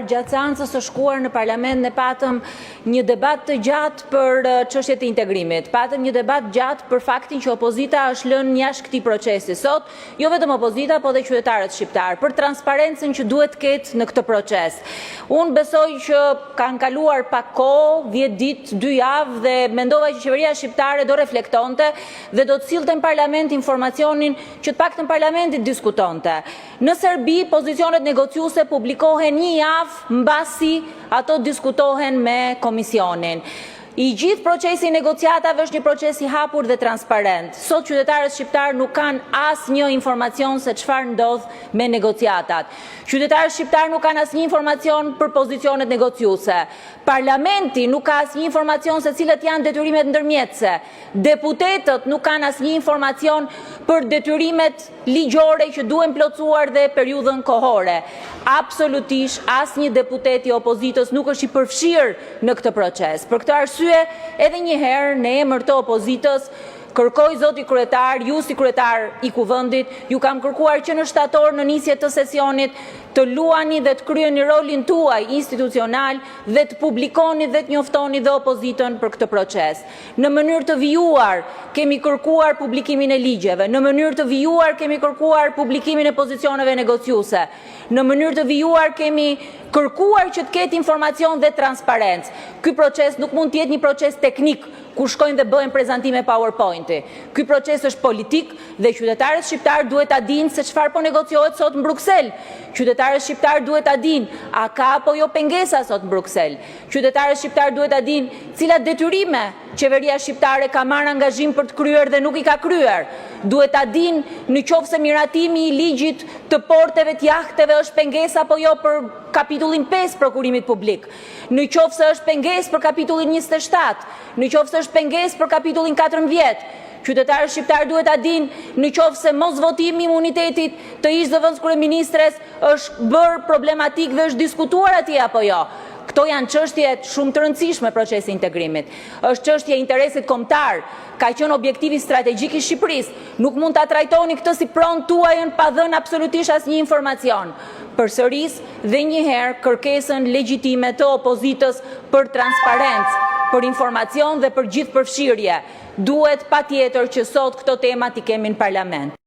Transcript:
Gjatë seancës së shkuar në parlament ne patëm një debat të gjatë për çështjet e integrimit. Patëm një debat gjatë për faktin që opozita është lënë jashtë këtij procesi. Sot, jo vetëm opozita, por edhe qytetarët shqiptar, për transparencën që duhet të ketë në këtë proces. Unë besoj që kanë kaluar pak kohë, 10 ditë, 2 javë dhe mendova që qeveria shqiptare do reflektonte dhe do të sillte në parlament informacionin që të paktën parlamenti diskutonte. Në Serbi, pozicionet negociuese publikohen një javë mbasi ato diskutohen me komisionin. I gjithë procesi i negociatave është një proces i hapur dhe transparent. Sot qytetarët shqiptar nuk kanë asnjë informacion se çfarë ndodh me negociatat. Qytetarët shqiptar nuk kanë asnjë informacion për pozicionet negociuese. Parlamenti nuk ka asnjë informacion se cilët janë detyrimet ndërmjetëse. Deputetët nuk kanë asnjë informacion për detyrimet ligjore që duhen plotësuar dhe periudhën kohore. Absolutisht asnjë deputet i opozitës nuk është i përfshirë në këtë proces. Për këtë arsye, edhe një herë në emër të opozitës, kërkoj zoti kryetar, ju si kryetar i kuvendit, ju kam kërkuar që në shtator në nisje të sesionit të luani dhe të kryeni rolin tuaj institucional dhe të publikoni dhe të njoftoni dhe opozitën për këtë proces. Në mënyrë të vijuar kemi kërkuar publikimin e ligjeve, në mënyrë të vijuar kemi kërkuar publikimin e pozicioneve negociuese, në mënyrë të vijuar kemi kërkuar që të ketë informacion dhe transparencë. Ky proces nuk mund të jetë një proces teknik ku shkojnë dhe bëhen prezantime PowerPoint-i. Ky proces është politik dhe qytetarët shqiptar duhet ta dinë se çfarë po negociohet sot në Bruksel. Qytetarët shqiptar duhet ta dinë a ka apo jo pengesa sot në Bruksel. Qytetarët shqiptar duhet ta dinë cilat detyrime qeveria shqiptare ka marrë angazhim për të kryer dhe nuk i ka kryer. Duhet ta dinë në qoftë se miratimi i ligjit të porteve të jahteve është pengesa apo jo për kapitullin 5 prokurimit publik. Në qoftë se është pengesë për kapitullin 27, në qoftë se është pengesë për kapitullin 14. Qytetarët shqiptar duhet ta dinë në qoftë se mosvotimi i imunitetit të ish-zëvendës kryeministres është bërë problematik dhe është diskutuar atje apo jo. Këto janë çështje shumë të rëndësishme procesi i integrimit. Është çështje e interesit kombëtar, ka qenë objektivi strategjik i Shqipërisë. Nuk mund ta trajtoni këtë si pronë tuajën pa dhënë absolutisht asnjë informacion. Përsëris dhe një herë kërkesën legjitime të opozitës për transparencë, për informacion dhe për gjithë përfshirje. Duhet patjetër që sot këto tema t'i kemi në parlament.